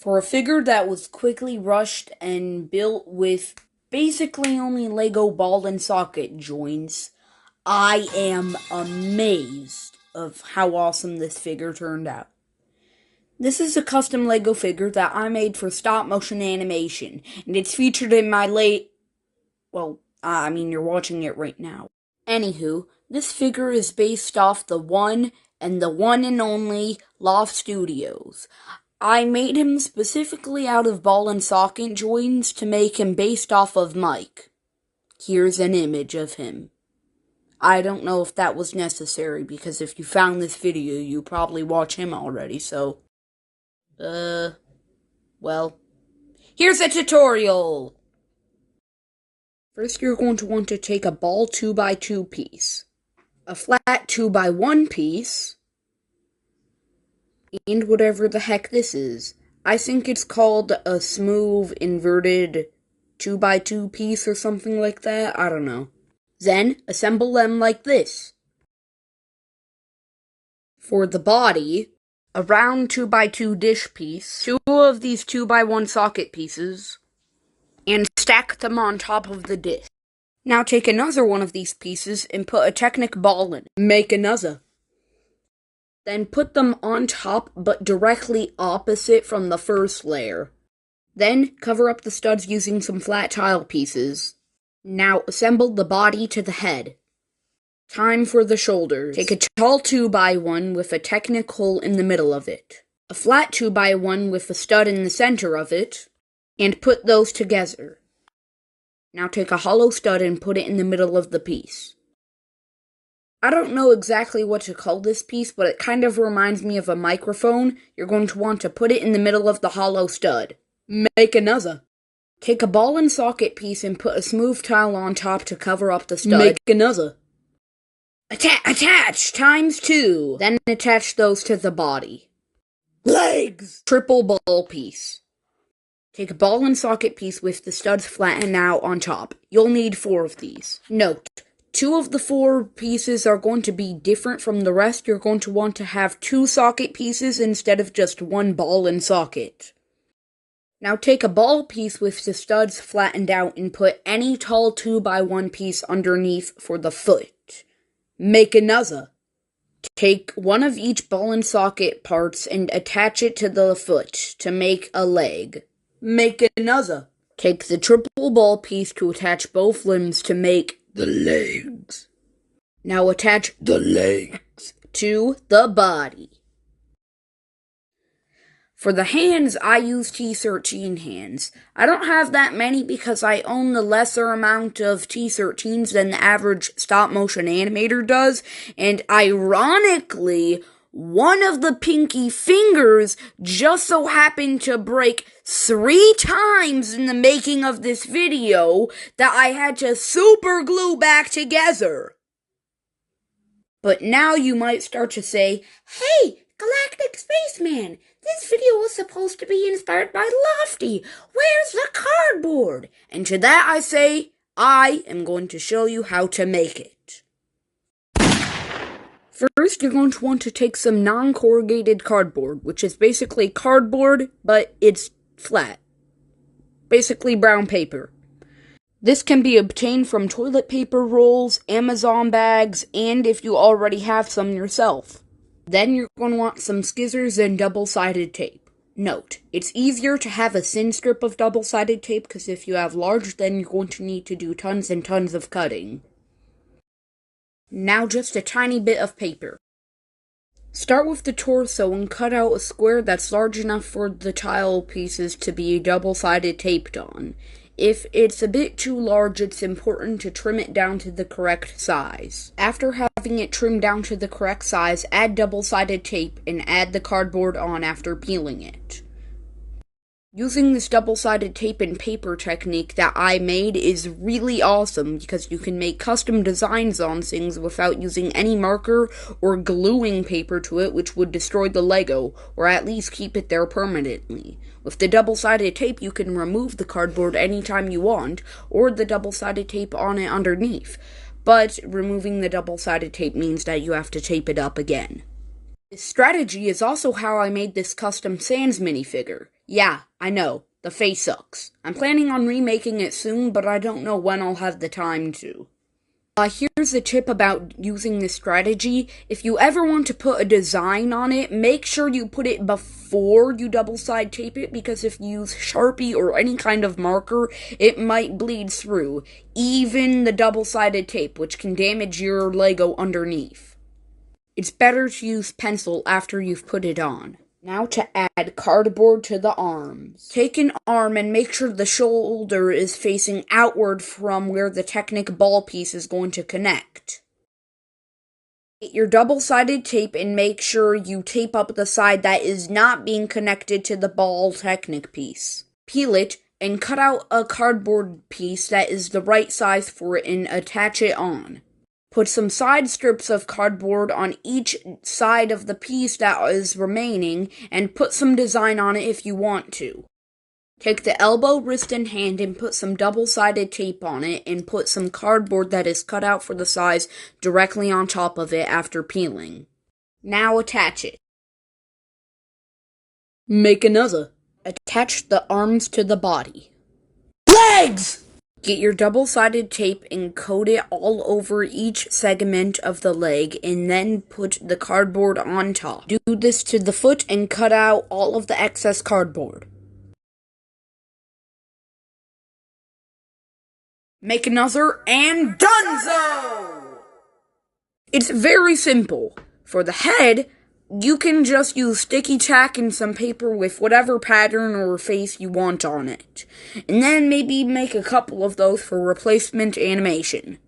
For a figure that was quickly rushed and built with basically only Lego ball and socket joints, I am amazed of how awesome this figure turned out. This is a custom Lego figure that I made for stop motion animation, and it's featured in my you're watching it right now. Anywho, this figure is based off the one and only Loft Studios. I made him specifically out of ball and socket joints to make him based off of Mike. Here's an image of him. I don't know if that was necessary, because if you found this video, you probably watch him already, so... well... Here's a tutorial! First, you're going to want to take a ball 2x2 piece, a flat 2x1 piece, and whatever the heck this is. I think it's called a smooth inverted 2x2 piece or something like that. I don't know. Then, assemble them like this. For the body, a round 2x2 dish piece, 2 of these 2x1 socket pieces, and stack them on top of the dish. Now take another one of these pieces and put a Technic ball in it. Make another. Then put them on top, but directly opposite from the first layer. Then cover up the studs using some flat tile pieces. Now assemble the body to the head. Time for the shoulders. Take a tall 2x1 with a Technic hole in the middle of it, a flat 2x1 with a stud in the center of it, and put those together. Now take a hollow stud and put it in the middle of the piece. I don't know exactly what to call this piece, but it kind of reminds me of a microphone. You're going to want to put it in the middle of the hollow stud. Make another. Take a ball and socket piece and put a smooth tile on top to cover up the stud. Make another. Attach times 2. Then attach those to the body. Legs! Triple ball piece. Take a ball and socket piece with the studs flattened out on top. You'll need 4 of these. Note, 2 of the 4 pieces are going to be different from the rest. You're going to want to have 2 socket pieces instead of just 1 ball and socket. Now take a ball piece with the studs flattened out and put any tall 2x1 piece underneath for the foot. Make another. Take one of each ball and socket parts and attach it to the foot to make a leg. Make another. Take the triple ball piece to attach both limbs to make the legs. Now attach the legs to the body. For the hands, I use T13 hands. I don't have that many because I own the lesser amount of T13s than the average stop-motion animator does, and ironically, one of the pinky fingers just so happened to break 3 times in the making of this video that I had to super glue back together. But now you might start to say, "Hey, Galactic Spaceman, this video was supposed to be inspired by Lofty. Where's the cardboard?" And to that I say, I am going to show you how to make it. First, you're going to want to take some non-corrugated cardboard, which is basically cardboard, but it's flat. Basically brown paper. This can be obtained from toilet paper rolls, Amazon bags, and if you already have some yourself. Then you're going to want some scissors and double-sided tape. Note, it's easier to have a thin strip of double-sided tape because if you have large, then you're going to need to do tons and tons of cutting. Now just a tiny bit of paper. Start with the torso and cut out a square that's large enough for the tile pieces to be double-sided taped on. If it's a bit too large, it's important to trim it down to the correct size. After having it trimmed down to the correct size, add double-sided tape and add the cardboard on after peeling it. Using this double-sided tape and paper technique that I made is really awesome because you can make custom designs on things without using any marker or gluing paper to it, which would destroy the Lego, or at least keep it there permanently. With the double-sided tape, you can remove the cardboard anytime you want, or the double-sided tape on it underneath. But removing the double-sided tape means that you have to tape it up again. This strategy is also how I made this custom Sans minifigure. Yeah, I know. The face sucks. I'm planning on remaking it soon, but I don't know when I'll have the time to. Here's a tip about using this strategy. If you ever want to put a design on it, make sure you put it before you double-side tape it, because if you use Sharpie or any kind of marker, it might bleed through, even the double-sided tape, which can damage your Lego underneath. It's better to use pencil after you've put it on. Now to add cardboard to the arms. Take an arm and make sure the shoulder is facing outward from where the Technic ball piece is going to connect. Get your double-sided tape and make sure you tape up the side that is not being connected to the ball Technic piece. Peel it and cut out a cardboard piece that is the right size for it and attach it on. Put some side strips of cardboard on each side of the piece that is remaining, and put some design on it if you want to. Take the elbow, wrist, and hand and put some double-sided tape on it, and put some cardboard that is cut out for the size directly on top of it after peeling. Now attach it. Make another. Attach the arms to the body. Legs! Get your double-sided tape and coat it all over each segment of the leg, and then put the cardboard on top. Do this to the foot and cut out all of the excess cardboard. Make another, and donezo! It's very simple. For the head, you can just use sticky tack and some paper with whatever pattern or face you want on it. And then maybe make a couple of those for replacement animation.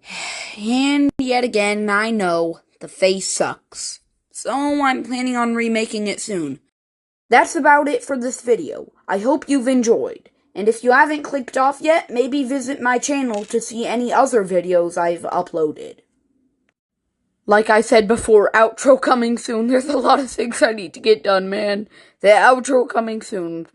And yet again, I know, the face sucks. So I'm planning on remaking it soon. That's about it for this video. I hope you've enjoyed. And if you haven't clicked off yet, maybe visit my channel to see any other videos I've uploaded. Like I said before, outro coming soon. There's a lot of things I need to get done, man. The outro coming soon.